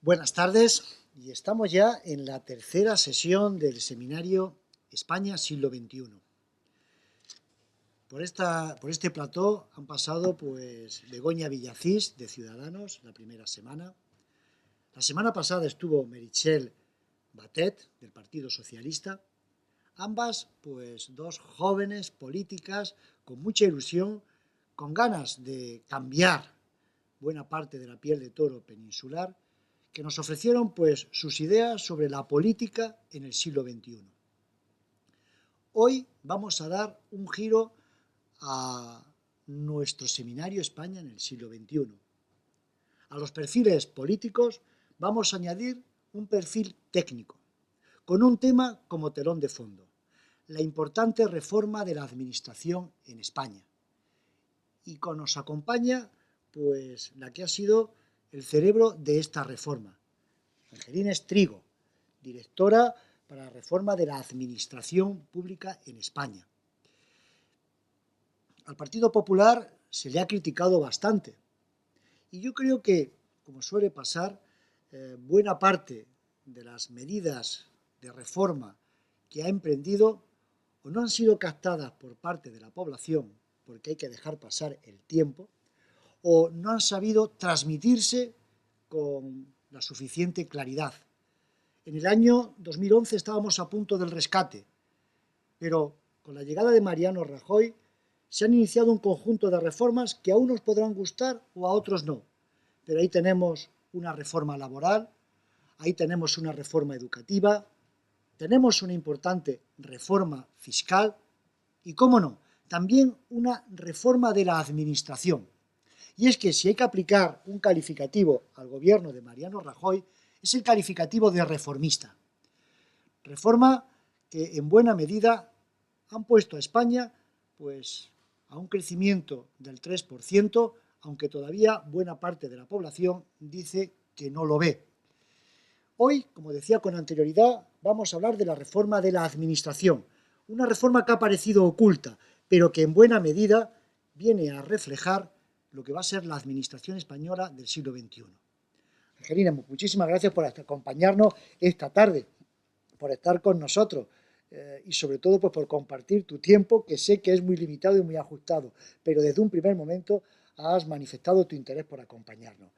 Buenas tardes, y estamos ya en la tercera sesión del seminario España siglo XXI. Por este plató han pasado Begoña Villacís, de Ciudadanos, la primera semana. La semana pasada estuvo Meritxell Batet, del Partido Socialista. Ambas, dos jóvenes políticas con mucha ilusión, con ganas de cambiar buena parte de la piel de toro peninsular, que nos ofrecieron sus ideas sobre la política en el siglo XXI. Hoy vamos a dar un giro a nuestro seminario España en el siglo XXI. A los perfiles políticos vamos a añadir un perfil técnico, con un tema como telón de fondo: la importante reforma de la administración en España. Y nos acompaña la que ha sido el cerebro de esta reforma, Angelina Estrigo, directora para la reforma de la administración pública en España. Al Partido Popular se le ha criticado bastante, y yo creo que, como suele pasar, buena parte de las medidas de reforma que ha emprendido o no han sido captadas por parte de la población, porque hay que dejar pasar el tiempo, o no han sabido transmitirse con la suficiente claridad. En el año 2011 estábamos a punto del rescate, pero con la llegada de Mariano Rajoy se han iniciado un conjunto de reformas que a unos podrán gustar o a otros no. Pero ahí tenemos una reforma laboral, ahí tenemos una reforma educativa, tenemos una importante reforma fiscal y, cómo no, también una reforma de la administración. Y es que si hay que aplicar un calificativo al gobierno de Mariano Rajoy, es el calificativo de reformista. Reforma que en buena medida han puesto a España a un crecimiento del 3%, aunque todavía buena parte de la población dice que no lo ve. Hoy, como decía con anterioridad, vamos a hablar de la reforma de la administración, una reforma que ha parecido oculta, pero que en buena medida viene a reflejar lo que va a ser la administración española del siglo XXI. Angelina, muchísimas gracias por acompañarnos esta tarde, por estar con nosotros y sobre todo por compartir tu tiempo, que sé que es muy limitado y muy ajustado, pero desde un primer momento has manifestado tu interés por acompañarnos.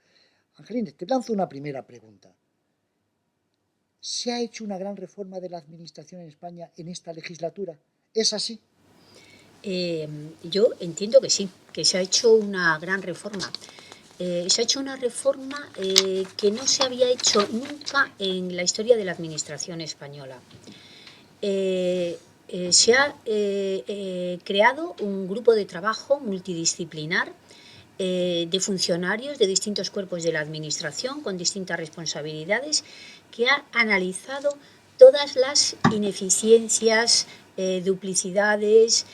Angelina, te lanzo una primera pregunta. ¿Se ha hecho una gran reforma de la administración en España en esta legislatura? ¿Es así? Yo entiendo que sí, que se ha hecho una gran reforma. Se ha hecho una reforma que no se había hecho nunca en la historia de la administración española. Se ha creado un grupo de trabajo multidisciplinar de funcionarios de distintos cuerpos de la administración con distintas responsabilidades, que ha analizado todas las ineficiencias, duplicidades,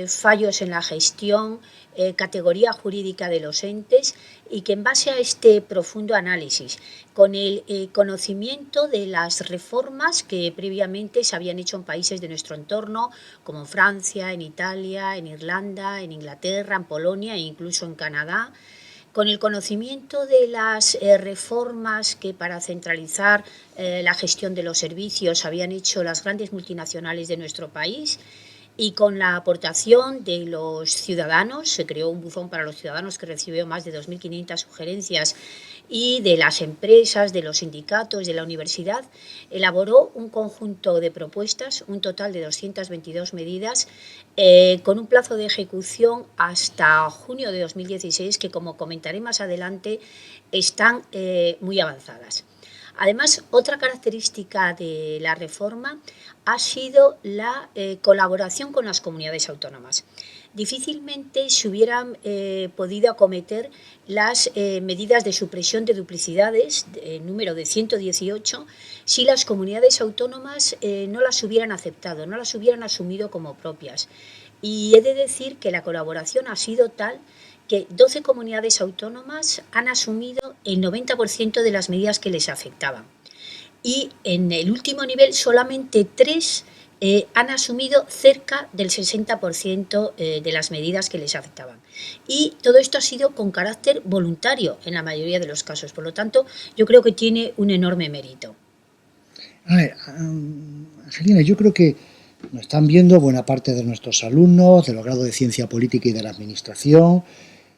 fallos en la gestión, categoría jurídica de los entes, y que en base a este profundo análisis, con el conocimiento de las reformas que previamente se habían hecho en países de nuestro entorno, como en Francia, en Italia, en Irlanda, en Inglaterra, en Polonia e incluso en Canadá, con el conocimiento de las reformas que para centralizar la gestión de los servicios habían hecho las grandes multinacionales de nuestro país, y con la aportación de los ciudadanos. Se creó un buzón para los ciudadanos que recibió más de 2.500 sugerencias, y de las empresas, de los sindicatos, de la universidad. Elaboró un conjunto de propuestas, un total de 222 medidas, con un plazo de ejecución hasta junio de 2016, que, como comentaré más adelante, están muy avanzadas. Además, otra característica de la reforma ha sido la colaboración con las comunidades autónomas. Difícilmente se hubieran podido acometer las medidas de supresión de duplicidades, número de 118, si las comunidades autónomas no las hubieran aceptado, no las hubieran asumido como propias. Y he de decir que la colaboración ha sido tal que 12 comunidades autónomas han asumido el 90% de las medidas que les afectaban. Y en el último nivel, solamente 3 han asumido cerca del 60% de las medidas que les afectaban. Y todo esto ha sido con carácter voluntario en la mayoría de los casos. Por lo tanto, yo creo que tiene un enorme mérito. A ver, Angelina, yo creo que nos están viendo buena parte de nuestros alumnos de los grados de Ciencia Política y de la Administración,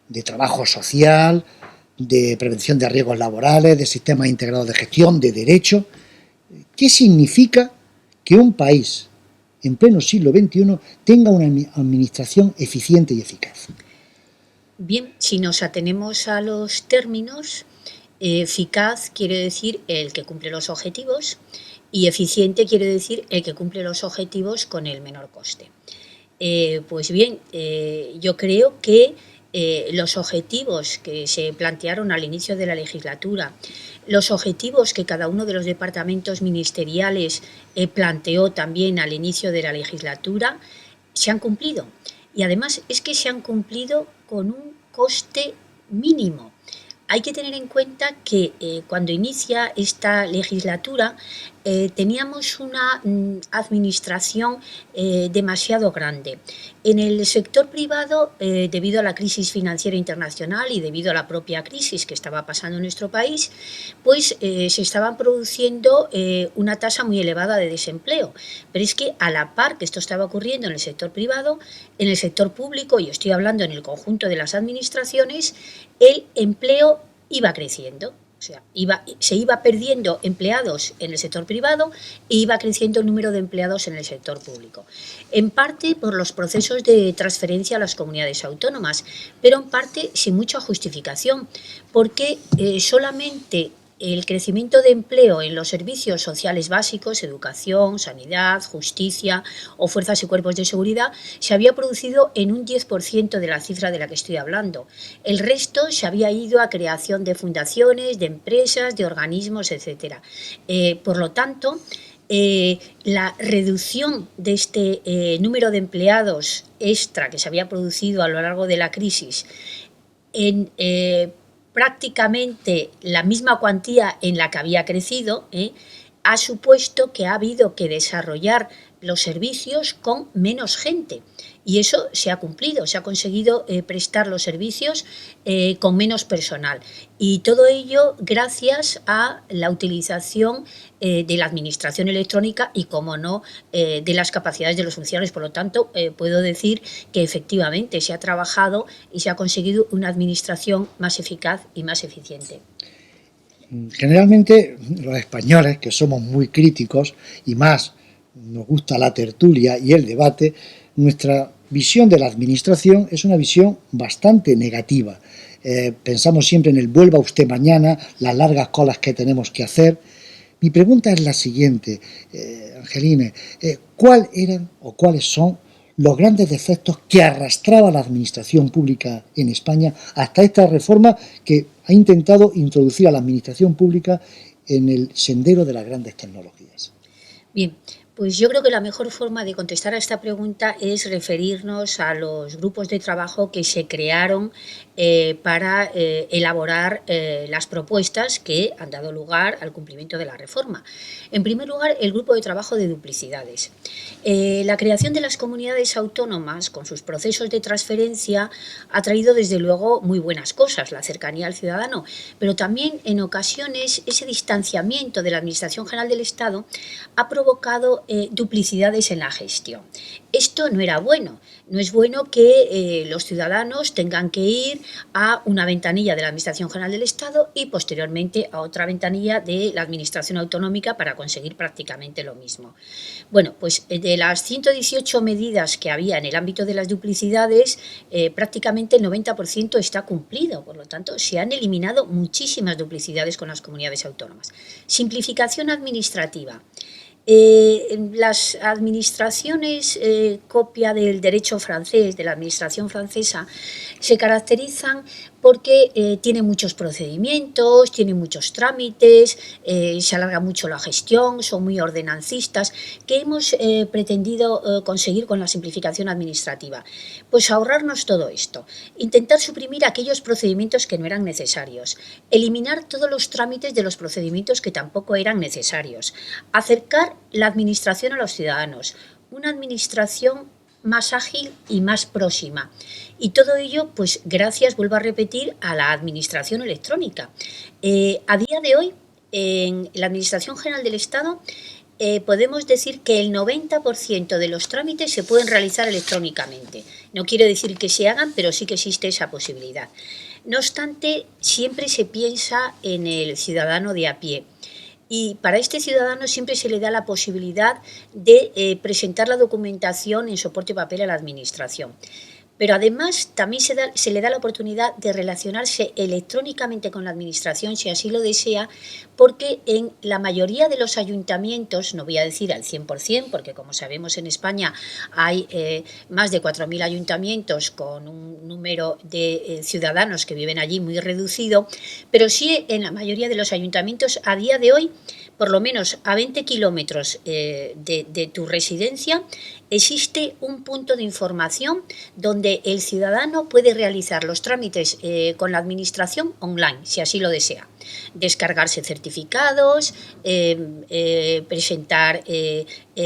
de Trabajo Social, de Prevención de Riesgos Laborales, de Sistemas Integrados de Gestión, de Derecho. ¿Qué significa que un país en pleno siglo XXI tenga una administración eficiente y eficaz? Bien, si nos atenemos a los términos, eficaz quiere decir el que cumple los objetivos y eficiente quiere decir el que cumple los objetivos con el menor coste. Pues bien, yo creo que los objetivos que se plantearon al inicio de la legislatura, los objetivos que cada uno de los departamentos ministeriales planteó también al inicio de la legislatura, se han cumplido. Y además es que se han cumplido con un coste mínimo. Hay que tener en cuenta que cuando inicia esta legislatura teníamos una administración demasiado grande. En el sector privado, debido a la crisis financiera internacional y debido a la propia crisis que estaba pasando en nuestro país, pues se estaban produciendo una tasa muy elevada de desempleo. Pero es que a la par que esto estaba ocurriendo en el sector privado, en el sector público, y estoy hablando en el conjunto de las administraciones, el empleo iba creciendo. O sea, se iba perdiendo empleados en el sector privado e iba creciendo el número de empleados en el sector público. En parte por los procesos de transferencia a las comunidades autónomas, pero en parte sin mucha justificación, porque solamente el crecimiento de empleo en los servicios sociales básicos, educación, sanidad, justicia o fuerzas y cuerpos de seguridad, se había producido en un 10% de la cifra de la que estoy hablando. El resto se había ido a creación de fundaciones, de empresas, de organismos, etc. Por lo tanto, la reducción de este número de empleados extra que se había producido a lo largo de la crisis en prácticamente la misma cuantía en la que había crecido, ha supuesto que ha habido que desarrollar los servicios con menos gente. Y eso se ha cumplido, se ha conseguido prestar los servicios con menos personal. Y todo ello gracias a la utilización de la administración electrónica y, como no, de las capacidades de los funcionarios. Por lo tanto, puedo decir que efectivamente se ha trabajado y se ha conseguido una administración más eficaz y más eficiente. Generalmente los españoles, que somos muy críticos y más nos gusta la tertulia y el debate, nuestra visión de la administración es una visión bastante negativa. Pensamos siempre en el vuelva usted mañana, las largas colas que tenemos que hacer. Mi pregunta es la siguiente, Angelina, ¿cuáles eran o cuáles son los grandes defectos que arrastraba la administración pública en España hasta esta reforma que ha intentado introducir a la administración pública en el sendero de las grandes tecnologías? Bien, pues yo creo que la mejor forma de contestar a esta pregunta es referirnos a los grupos de trabajo que se crearon para elaborar las propuestas que han dado lugar al cumplimiento de la reforma. En primer lugar, el grupo de trabajo de duplicidades. La creación de las comunidades autónomas con sus procesos de transferencia ha traído desde luego muy buenas cosas, la cercanía al ciudadano, pero también en ocasiones ese distanciamiento de la Administración General del Estado ha provocado duplicidades en la gestión. Esto no era bueno. No es bueno que los ciudadanos tengan que ir a una ventanilla de la Administración General del Estado y posteriormente a otra ventanilla de la Administración Autonómica para conseguir prácticamente lo mismo. Bueno, pues de las 118 medidas que había en el ámbito de las duplicidades, prácticamente el 90% está cumplido. Por lo tanto, se han eliminado muchísimas duplicidades con las comunidades autónomas. Simplificación administrativa. Las administraciones copia del derecho francés, de la administración francesa, se caracterizan porque tiene muchos procedimientos, tiene muchos trámites, se alarga mucho la gestión, son muy ordenancistas. ¿Qué hemos pretendido conseguir con la simplificación administrativa? Pues ahorrarnos todo esto, intentar suprimir aquellos procedimientos que no eran necesarios, eliminar todos los trámites de los procedimientos que tampoco eran necesarios, acercar la administración a los ciudadanos, una administración más ágil y más próxima. Y todo ello, pues gracias, vuelvo a repetir, a la administración electrónica. A día de hoy, en la Administración General del Estado, podemos decir que el 90% de los trámites se pueden realizar electrónicamente. No quiero decir que se hagan, pero sí que existe esa posibilidad. No obstante, siempre se piensa en el ciudadano de a pie. Y para este ciudadano siempre se le da la posibilidad de presentar la documentación en soporte papel a la Administración. Pero además también se le da la oportunidad de relacionarse electrónicamente con la Administración, si así lo desea, porque en la mayoría de los ayuntamientos, no voy a decir al 100%, porque como sabemos en España hay más de 4.000 ayuntamientos con un número de ciudadanos que viven allí muy reducido, pero sí en la mayoría de los ayuntamientos a día de hoy, por lo menos a 20 kilómetros de tu residencia, existe un punto de información donde el ciudadano puede realizar los trámites con la Administración online, si así lo desea. Descargarse certificados, presentar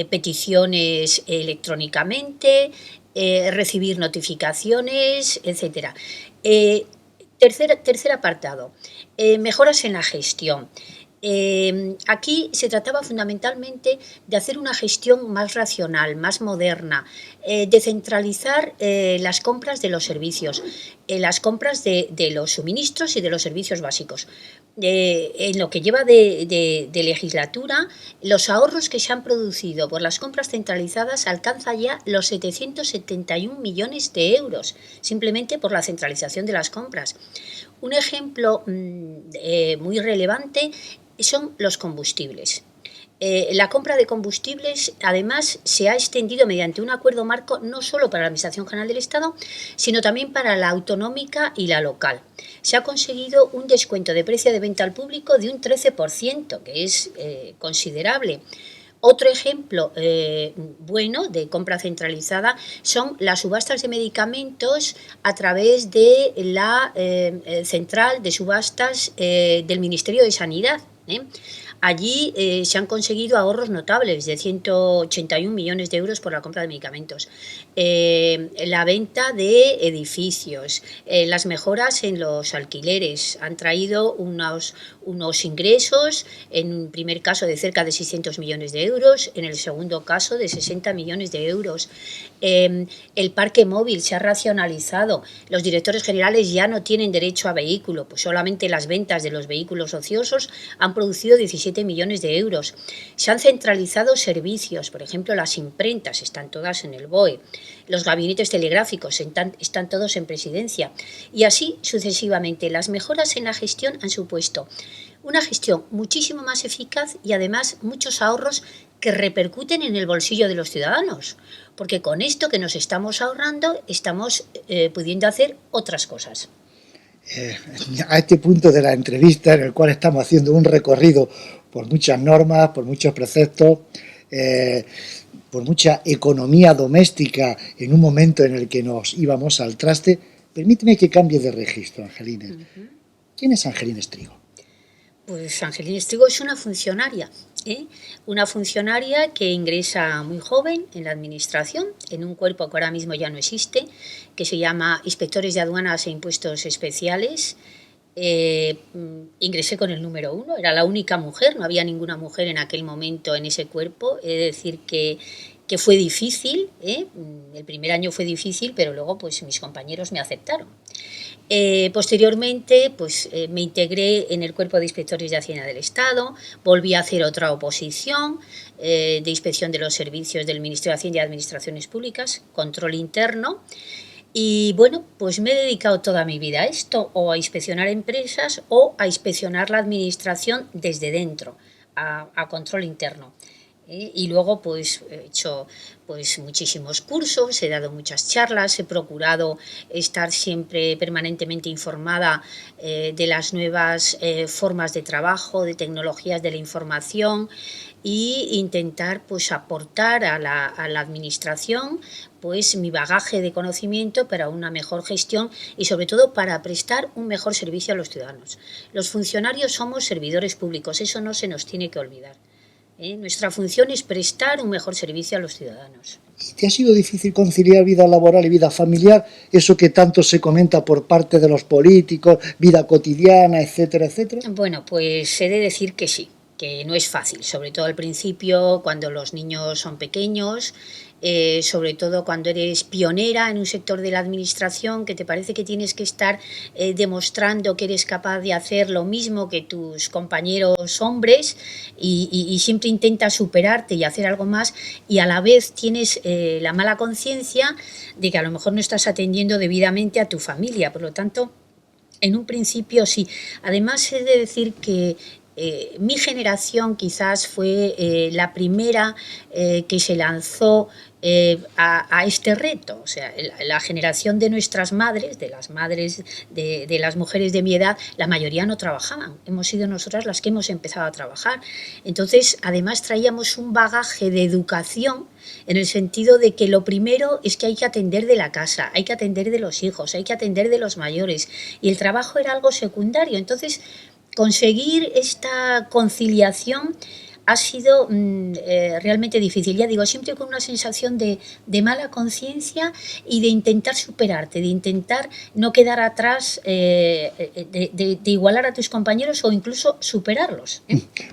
peticiones electrónicamente, recibir notificaciones, etcétera. Tercer apartado, mejoras en la gestión. Aquí se trataba fundamentalmente de hacer una gestión más racional, más moderna, de centralizar las compras de los servicios, las compras de los suministros y de los servicios básicos. En lo que lleva de legislatura, los ahorros que se han producido por las compras centralizadas alcanzan ya los 771 millones de euros, simplemente por la centralización de las compras. Un ejemplo muy relevante son los combustibles. La compra de combustibles, además, se ha extendido mediante un acuerdo marco no solo para la Administración General del Estado, sino también para la autonómica y la local. Se ha conseguido un descuento de precio de venta al público de un 13%, que es considerable. Otro ejemplo bueno de compra centralizada son las subastas de medicamentos a través de la central de subastas del Ministerio de Sanidad. Allí se han conseguido ahorros notables de 181 millones de euros por la compra de medicamentos, la venta de edificios, las mejoras en los alquileres han traído unos ingresos, en un primer caso de cerca de 600 millones de euros, en el segundo caso de 60 millones de euros. El parque móvil se ha racionalizado, los directores generales ya no tienen derecho a vehículo, pues solamente las ventas de los vehículos ociosos han producido 17 millones de euros. Se han centralizado servicios, por ejemplo, las imprentas están todas en el BOE, los gabinetes telegráficos están todos en Presidencia, y así sucesivamente. Las mejoras en la gestión han supuesto una gestión muchísimo más eficaz y además muchos ahorros que repercuten en el bolsillo de los ciudadanos, porque con esto que nos estamos ahorrando estamos pudiendo hacer otras cosas. A este punto de la entrevista, en el cual estamos haciendo un recorrido por muchas normas, por muchos preceptos, por mucha economía doméstica en un momento en el que nos íbamos al traste, permíteme que cambie de registro, Angelines. ¿Quién es Angelines Trigo? Pues Angelines Trigo es una funcionaria que ingresa muy joven en la Administración, en un cuerpo que ahora mismo ya no existe, que se llama Inspectores de Aduanas e Impuestos Especiales. Ingresé con el número 1, era la única mujer, no había ninguna mujer en aquel momento en ese cuerpo, es decir que fue difícil, el primer año fue difícil, pero luego pues mis compañeros me aceptaron. Posteriormente pues me integré en el cuerpo de inspectores de Hacienda del Estado, volví a hacer otra oposición de inspección de los servicios del Ministerio de Hacienda y Administraciones Públicas, control interno, y bueno, pues me he dedicado toda mi vida a esto, o a inspeccionar empresas o a inspeccionar la administración desde dentro, a control interno. Y luego pues he hecho pues muchísimos cursos, he dado muchas charlas, he procurado estar siempre permanentemente informada de las nuevas formas de trabajo, de tecnologías de la información, e intentar pues aportar a la administración pues mi bagaje de conocimiento para una mejor gestión y sobre todo para prestar un mejor servicio a los ciudadanos. Los funcionarios somos servidores públicos, eso no se nos tiene que olvidar. Nuestra función es prestar un mejor servicio a los ciudadanos. ¿Y te ha sido difícil conciliar vida laboral y vida familiar? Eso que tanto se comenta por parte de los políticos, vida cotidiana, etcétera, etcétera. Bueno, pues he de decir que sí, que no es fácil, sobre todo al principio, cuando los niños son pequeños, sobre todo cuando eres pionera en un sector de la administración, que te parece que tienes que estar demostrando que eres capaz de hacer lo mismo que tus compañeros hombres y siempre intentas superarte y hacer algo más, y a la vez tienes la mala conciencia de que a lo mejor no estás atendiendo debidamente a tu familia. Por lo tanto, en un principio sí. Además, he de decir que mi generación quizás fue la primera que se lanzó a este reto. O sea, la generación de nuestras madres, de las madres de las mujeres de mi edad, la mayoría no trabajaban. Hemos sido nosotras las que hemos empezado a trabajar. Entonces, además traíamos un bagaje de educación, en el sentido de que lo primero es que hay que atender de la casa, hay que atender de los hijos, hay que atender de los mayores, y el trabajo era algo secundario. Entonces, conseguir esta conciliación ha sido realmente difícil. Ya digo, siempre con una sensación de mala conciencia y de intentar superarte, de intentar no quedar atrás, de igualar a tus compañeros o incluso superarlos.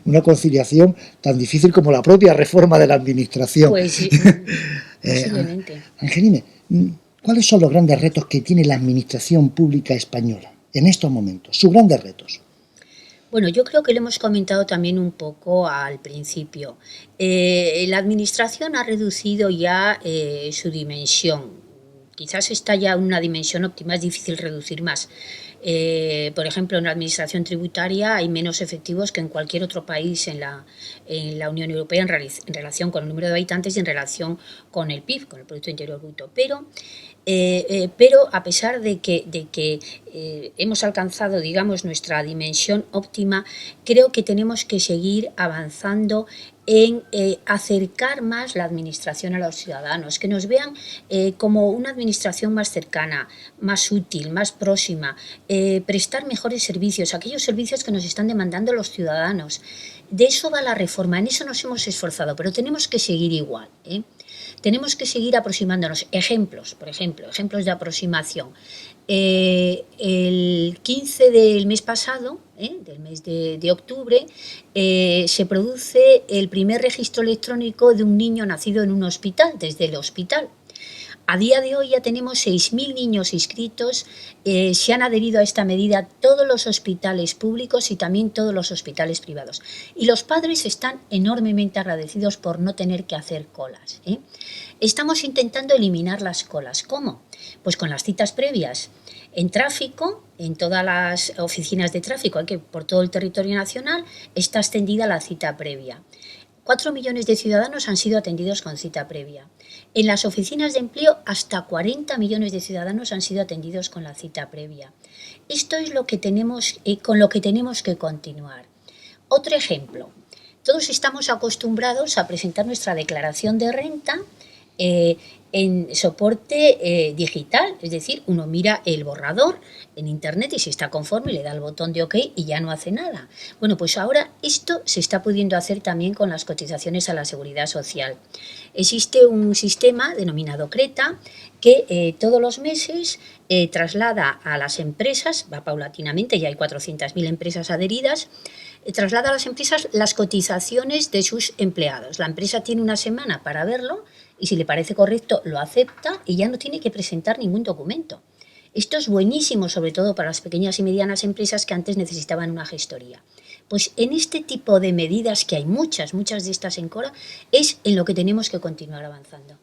Una conciliación tan difícil como la propia reforma de la administración. Pues sí, posiblemente. Angelina, ¿cuáles son los grandes retos que tiene la administración pública española en estos momentos? Sus grandes retos. Bueno, yo creo que lo hemos comentado también un poco al principio. La administración ha reducido ya su dimensión. Quizás está ya en una dimensión óptima, es difícil reducir más. Por ejemplo, en la administración tributaria hay menos efectivos que en cualquier otro país en la Unión Europea en relación con el número de habitantes y en relación con el PIB, con el Producto Interior Bruto. Pero a pesar de que hemos alcanzado, digamos, nuestra dimensión óptima, creo que tenemos que seguir avanzando en acercar más la administración a los ciudadanos, que nos vean como una administración más cercana, más útil, más próxima, prestar mejores servicios, aquellos servicios que nos están demandando los ciudadanos. De eso va la reforma, en eso nos hemos esforzado, pero tenemos que seguir igual, Tenemos que seguir aproximándonos. Ejemplos de aproximación. El 15 del mes pasado, del mes de octubre, se produce el primer registro electrónico de un niño nacido en un hospital, desde el hospital. A día de hoy ya tenemos 6.000 niños inscritos, se han adherido a esta medida todos los hospitales públicos y también todos los hospitales privados. Y los padres están enormemente agradecidos por no tener que hacer colas. Estamos intentando eliminar las colas. ¿Cómo? Pues con las citas previas. En tráfico, en todas las oficinas de tráfico, por todo el territorio nacional, está extendida la cita previa. 4 millones de ciudadanos han sido atendidos con cita previa. En las oficinas de empleo, hasta 40 millones de ciudadanos han sido atendidos con la cita previa. Esto es lo que con lo que tenemos que continuar. Otro ejemplo. Todos estamos acostumbrados a presentar nuestra declaración de renta en soporte digital, es decir, uno mira el borrador en internet y si está conforme le da el botón de OK y ya no hace nada. Bueno, pues ahora esto se está pudiendo hacer también con las cotizaciones a la Seguridad Social. Existe un sistema denominado CRETA que todos los meses traslada a las empresas, va paulatinamente, ya hay 400.000 empresas adheridas, traslada a las empresas las cotizaciones de sus empleados. La empresa tiene una semana para verlo y si le parece correcto lo acepta y ya no tiene que presentar ningún documento. Esto es buenísimo, sobre todo para las pequeñas y medianas empresas que antes necesitaban una gestoría. Pues en este tipo de medidas, que hay muchas de estas en Cora, es en lo que tenemos que continuar avanzando.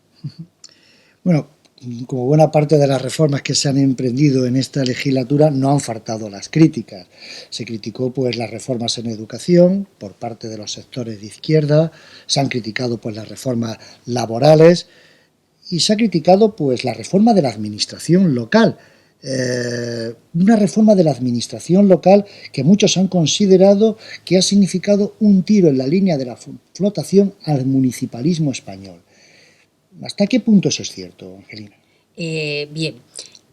Bueno, como buena parte de las reformas que se han emprendido en esta legislatura, no han faltado las críticas. Se criticó pues las reformas en educación por parte de los sectores de izquierda, se han criticado pues las reformas laborales y se ha criticado pues la reforma de la administración local. Una reforma de la administración local que muchos han considerado que ha significado un tiro en la línea de la flotación al municipalismo español. ¿Hasta qué punto eso es cierto, Angelina? Bien,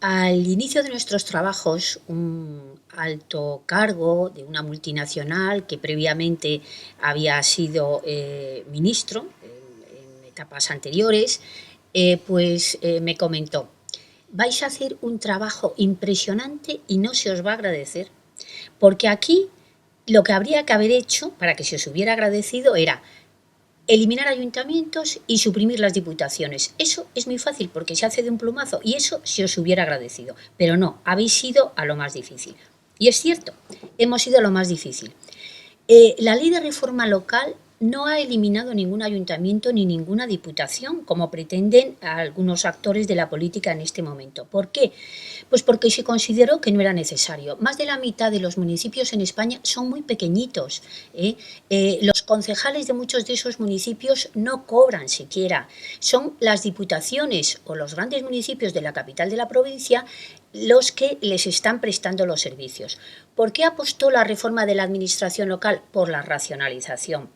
Al inicio de nuestros trabajos, un alto cargo de una multinacional que previamente había sido ministro en etapas anteriores, me comentó: vais a hacer un trabajo impresionante y no se os va a agradecer, porque aquí lo que habría que haber hecho para que se os hubiera agradecido era eliminar ayuntamientos y suprimir las diputaciones. Eso es muy fácil porque se hace de un plumazo y eso se os hubiera agradecido. Pero no, habéis ido a lo más difícil. Y es cierto, hemos ido a lo más difícil. La ley de reforma local no ha eliminado ningún ayuntamiento ni ninguna diputación, como pretenden algunos actores de la política en este momento. ¿Por qué? Pues porque se consideró que no era necesario. Más de la mitad de los municipios en España son muy pequeñitos. Los concejales de muchos de esos municipios no cobran siquiera. Son las diputaciones o los grandes municipios de la capital de la provincia los que les están prestando los servicios. ¿Por qué apostó la reforma de la administración local? Por la racionalización.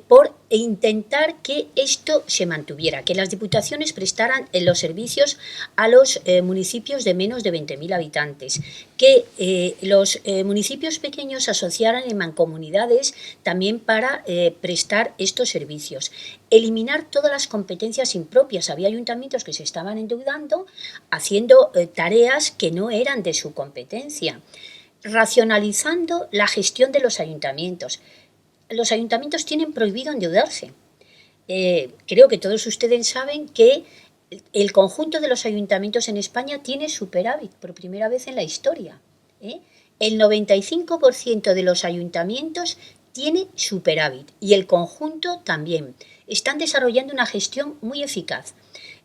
Por intentar que esto se mantuviera, que las diputaciones prestaran los servicios a los municipios de menos de 20.000 habitantes, que los municipios pequeños se asociaran en mancomunidades también para prestar estos servicios. Eliminar todas las competencias impropias. Había ayuntamientos que se estaban endeudando haciendo tareas que no eran de su competencia. Racionalizando la gestión de los ayuntamientos. Los ayuntamientos tienen prohibido endeudarse. Creo que todos ustedes saben que el conjunto de los ayuntamientos en España tiene superávit por primera vez en la historia. El 95% de los ayuntamientos tiene superávit y el conjunto también. Están desarrollando una gestión muy eficaz.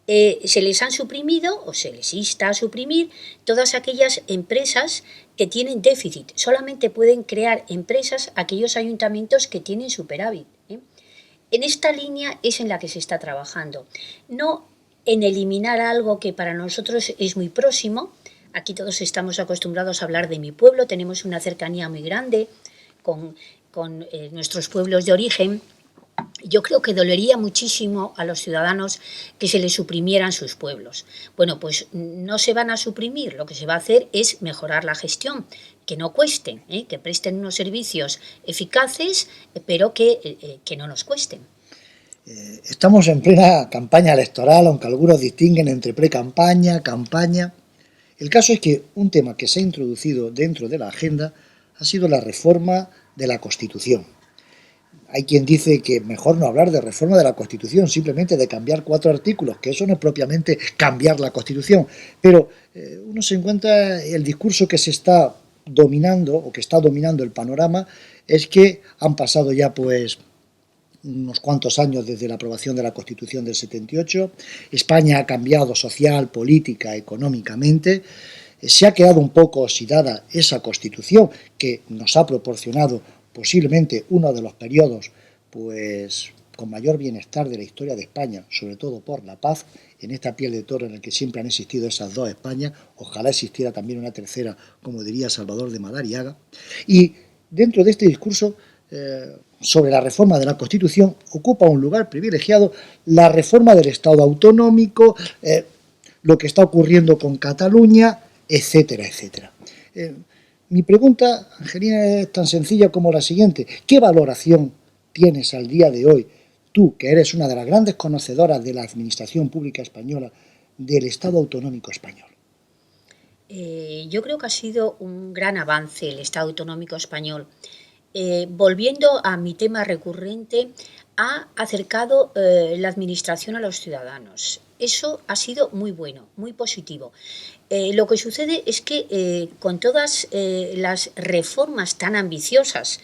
Se les han suprimido o se les insta a suprimir todas aquellas empresas que tienen déficit. Solamente pueden crear empresas aquellos ayuntamientos que tienen superávit. En esta línea es en la que se está trabajando. No en eliminar algo que para nosotros es muy próximo. Aquí todos estamos acostumbrados a hablar de mi pueblo, tenemos una cercanía muy grande con nuestros pueblos de origen. Yo creo que dolería muchísimo a los ciudadanos que se les suprimieran sus pueblos. Bueno, pues no se van a suprimir, lo que se va a hacer es mejorar la gestión, que no cuesten, que presten unos servicios eficaces, pero que no nos cuesten. Estamos en plena campaña electoral, aunque algunos distinguen entre pre-campaña, campaña. El caso es que un tema que se ha introducido dentro de la agenda ha sido la reforma de la Constitución. Hay quien dice que mejor no hablar de reforma de la Constitución, simplemente de cambiar 4 artículos, que eso no es propiamente cambiar la Constitución. Pero uno se encuentra, el discurso que se está dominando, o que está dominando el panorama, es que han pasado ya pues unos cuantos años desde la aprobación de la Constitución del 78, España ha cambiado social, política, económicamente, se ha quedado un poco oxidada esa Constitución que nos ha proporcionado posiblemente uno de los periodos pues con mayor bienestar de la historia de España, sobre todo por la paz, en esta piel de toro en el que siempre han existido esas dos Españas, ojalá existiera también una tercera, como diría Salvador de Madariaga, y dentro de este discurso sobre la reforma de la Constitución ocupa un lugar privilegiado la reforma del Estado autonómico, lo que está ocurriendo con Cataluña, etcétera, etcétera. Mi pregunta, Angelina, es tan sencilla como la siguiente. ¿Qué valoración tienes al día de hoy, tú, que eres una de las grandes conocedoras de la administración pública española, del Estado autonómico español? Yo creo que ha sido un gran avance el Estado autonómico español. Volviendo a mi tema recurrente, ha acercado la administración a los ciudadanos. Eso ha sido muy bueno, muy positivo. Lo que sucede es que con todas las reformas tan ambiciosas,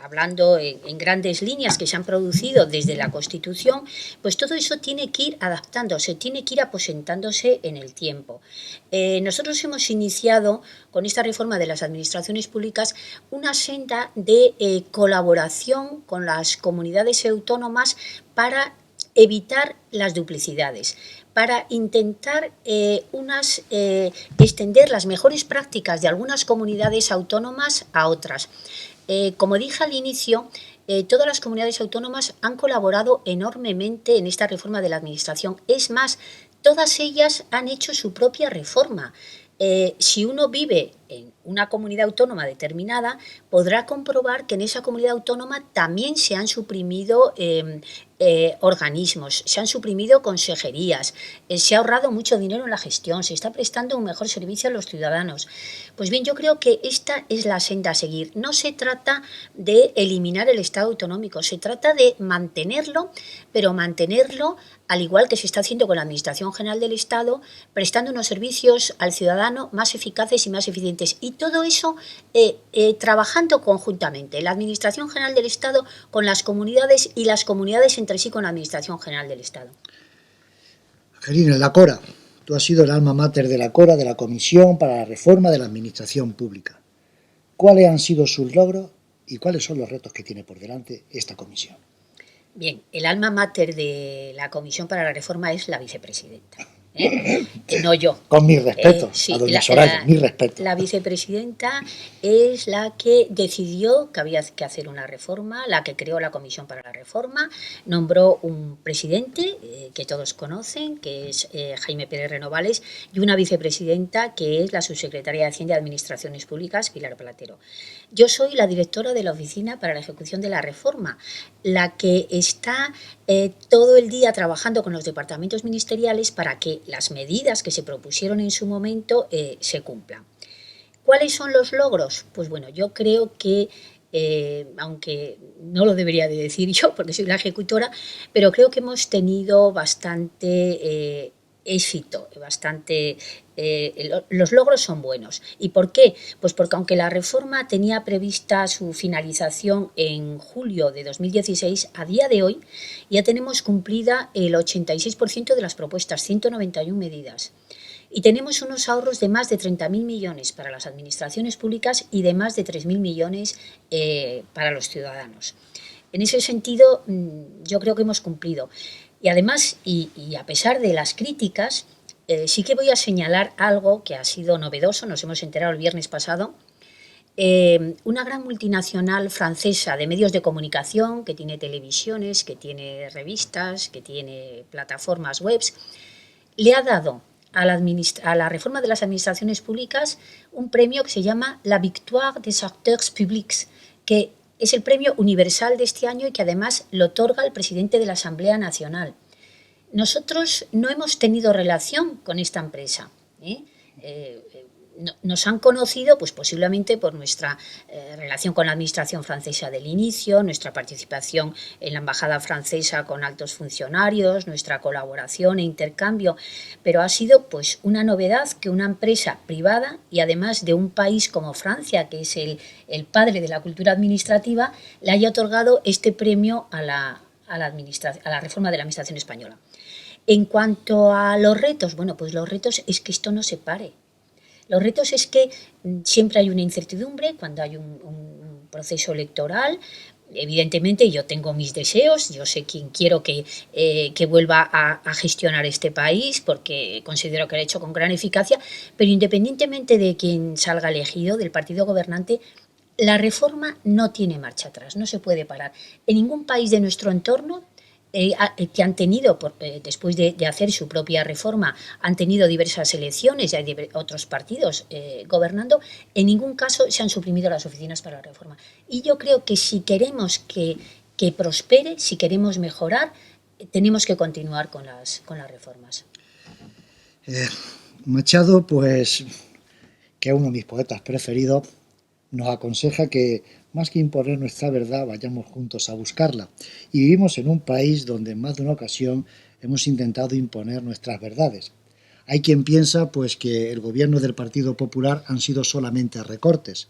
hablando en grandes líneas que se han producido desde la Constitución, pues todo eso tiene que ir adaptándose, tiene que ir aposentándose en el tiempo. Nosotros hemos iniciado con esta reforma de las administraciones públicas una senda de colaboración con las comunidades autónomas para evitar las duplicidades, para intentar extender las mejores prácticas de algunas comunidades autónomas a otras. Como dije al inicio, todas las comunidades autónomas han colaborado enormemente en esta reforma de la administración. Es más, todas ellas han hecho su propia reforma. Si uno vive en una comunidad autónoma determinada, podrá comprobar que en esa comunidad autónoma también se han suprimido organismos, se han suprimido consejerías, se ha ahorrado mucho dinero en la gestión, se está prestando un mejor servicio a los ciudadanos. Pues bien, yo creo que esta es la senda a seguir. No se trata de eliminar el Estado autonómico, se trata de mantenerlo, pero mantenerlo al igual que se está haciendo con la Administración General del Estado, prestando unos servicios al ciudadano más eficaces y más eficientes. Y todo eso trabajando conjuntamente, la Administración General del Estado con las comunidades y las comunidades entre sí con la Administración General del Estado. Angelina, la CORA. Tú has sido el alma mater de la CORA, de la Comisión para la Reforma de la Administración Pública. ¿Cuáles han sido sus logros y cuáles son los retos que tiene por delante esta comisión? Bien, el alma mater de la Comisión para la Reforma es la vicepresidenta, no yo. Con mis respetos, sí, a doña Soraya, mis respetos. La vicepresidenta es la que decidió que había que hacer una reforma, la que creó la Comisión para la Reforma, nombró un presidente que todos conocen, que es Jaime Pérez Renovales, y una vicepresidenta que es la subsecretaria de Hacienda y Administraciones Públicas, Pilar Platero. Yo soy la directora de la Oficina para la Ejecución de la Reforma, la que está todo el día trabajando con los departamentos ministeriales para que las medidas que se propusieron en su momento se cumplan. ¿Cuáles son los logros? Pues bueno, yo creo que, aunque no lo debería de decir yo porque soy la ejecutora, pero creo que hemos tenido bastante éxito, los logros son buenos. ¿Y por qué? Pues porque aunque la reforma tenía prevista su finalización en julio de 2016, a día de hoy ya tenemos cumplida el 86% de las propuestas, 191 medidas. Y tenemos unos ahorros de más de 30.000 millones para las administraciones públicas y de más de 3.000 millones para los ciudadanos. En ese sentido, yo creo que hemos cumplido. Y además, y a pesar de las críticas, sí que voy a señalar algo que ha sido novedoso, nos hemos enterado el viernes pasado. Una gran multinacional francesa de medios de comunicación, que tiene televisiones, que tiene revistas, que tiene plataformas webs, le ha dado a la reforma de las administraciones públicas un premio que se llama la Victoire des Acteurs Publics, que es el premio universal de este año y que además lo otorga el presidente de la Asamblea Nacional. Nosotros no hemos tenido relación con esta empresa. Nos han conocido pues posiblemente por nuestra relación con la administración francesa del inicio, nuestra participación en la embajada francesa con altos funcionarios, nuestra colaboración e intercambio, pero ha sido pues una novedad que una empresa privada y además de un país como Francia, que es el padre de la cultura administrativa, le haya otorgado este premio a la reforma de la administración española. En cuanto a los retos, bueno, pues los retos es que esto no se pare. Los retos es que siempre hay una incertidumbre cuando hay un proceso electoral. Evidentemente yo tengo mis deseos, yo sé quién quiero que vuelva a gestionar este país porque considero que lo ha hecho con gran eficacia, pero independientemente de quién salga elegido, del partido gobernante, la reforma no tiene marcha atrás, no se puede parar. En ningún país de nuestro entorno que han tenido, después de hacer su propia reforma, han tenido diversas elecciones y hay otros partidos gobernando, en ningún caso se han suprimido las oficinas para la reforma. Y yo creo que si queremos que prospere, si queremos mejorar, tenemos que continuar con las reformas. Machado, pues, que es uno de mis poetas preferidos, nos aconseja que más que imponer nuestra verdad, vayamos juntos a buscarla. Y vivimos en un país donde en más de una ocasión hemos intentado imponer nuestras verdades. Hay quien piensa pues que el gobierno del Partido Popular han sido solamente recortes.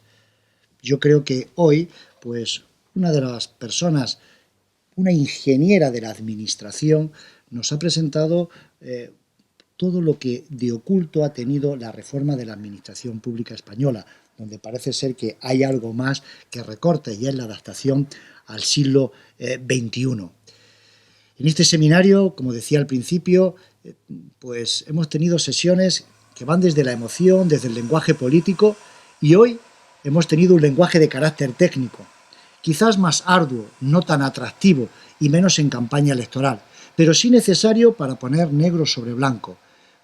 Yo creo que hoy, pues, una de las personas, una ingeniera de la administración, nos ha presentado todo lo que de oculto ha tenido la reforma de la administración pública española, donde parece ser que hay algo más que recorte y es la adaptación al siglo XXI. En este seminario, como decía al principio, pues hemos tenido sesiones que van desde la emoción, desde el lenguaje político, y hoy hemos tenido un lenguaje de carácter técnico, quizás más arduo, no tan atractivo y menos en campaña electoral, pero sí necesario para poner negro sobre blanco,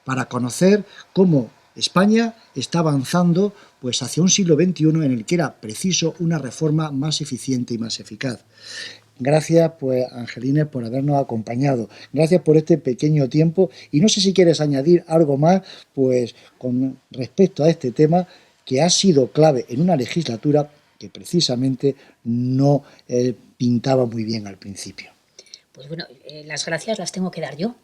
para conocer cómo España está avanzando pues hacia un siglo XXI en el que era preciso una reforma más eficiente y más eficaz. Gracias, pues, Angelines, por habernos acompañado. Gracias por este pequeño tiempo. Y no sé si quieres añadir algo más, pues, con respecto a este tema que ha sido clave en una legislatura que precisamente no pintaba muy bien al principio. Pues bueno, las gracias las tengo que dar yo,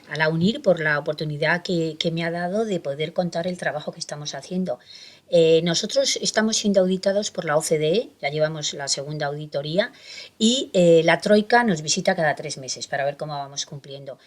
a la UNIR por la oportunidad que me ha dado de poder contar el trabajo que estamos haciendo. Nosotros estamos siendo auditados por la OCDE, ya llevamos la segunda auditoría, y la Troika nos visita cada 3 meses para ver cómo vamos cumpliendo.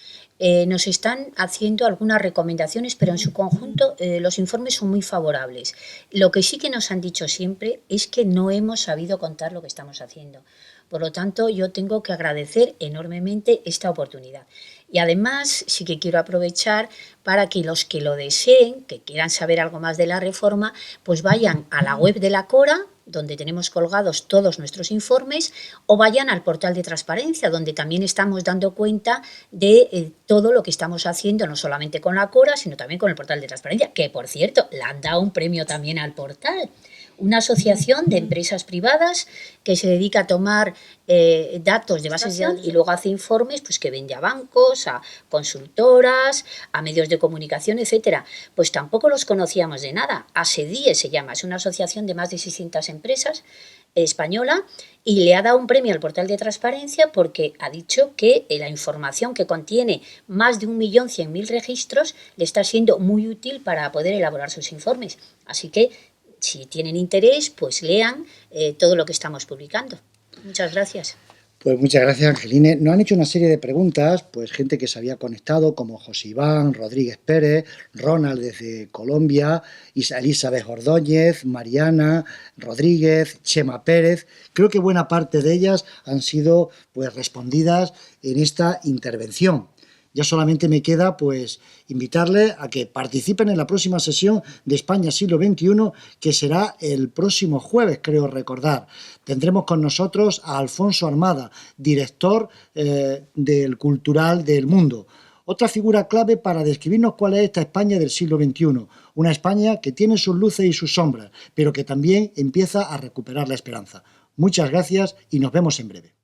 Nos están haciendo algunas recomendaciones, pero en su conjunto los informes son muy favorables. Lo que sí que nos han dicho siempre es que no hemos sabido contar lo que estamos haciendo. Por lo tanto, yo tengo que agradecer enormemente esta oportunidad. Y además, sí que quiero aprovechar para que los que lo deseen, que quieran saber algo más de la reforma, pues vayan a la web de la Cora, donde tenemos colgados todos nuestros informes, o vayan al portal de transparencia, donde también estamos dando cuenta de todo lo que estamos haciendo, no solamente con la Cora, sino también con el portal de transparencia, que por cierto, le han dado un premio también al portal. Una asociación de empresas privadas que se dedica a tomar datos de bases de datos y luego hace informes pues, que vende a bancos, a consultoras, a medios de comunicación, etcétera. Pues tampoco los conocíamos de nada. ASEDIE se llama, es una asociación de más de 600 empresas española y le ha dado un premio al portal de transparencia porque ha dicho que la información que contiene más de 1.100.000 registros le está siendo muy útil para poder elaborar sus informes. Así que si tienen interés, pues lean todo lo que estamos publicando. Muchas gracias. Pues muchas gracias, Angelines. Nos han hecho una serie de preguntas, pues gente que se había conectado, como José Iván, Rodríguez Pérez, Ronald desde Colombia, Elizabeth Ordóñez, Mariana, Rodríguez, Chema Pérez. Creo que buena parte de ellas han sido pues respondidas en esta intervención. Ya solamente me queda pues invitarles a que participen en la próxima sesión de España Siglo XXI, que será el próximo jueves, creo recordar. Tendremos con nosotros a Alfonso Armada, director del Cultural del Mundo. Otra figura clave para describirnos cuál es esta España del siglo XXI. Una España que tiene sus luces y sus sombras, pero que también empieza a recuperar la esperanza. Muchas gracias y nos vemos en breve.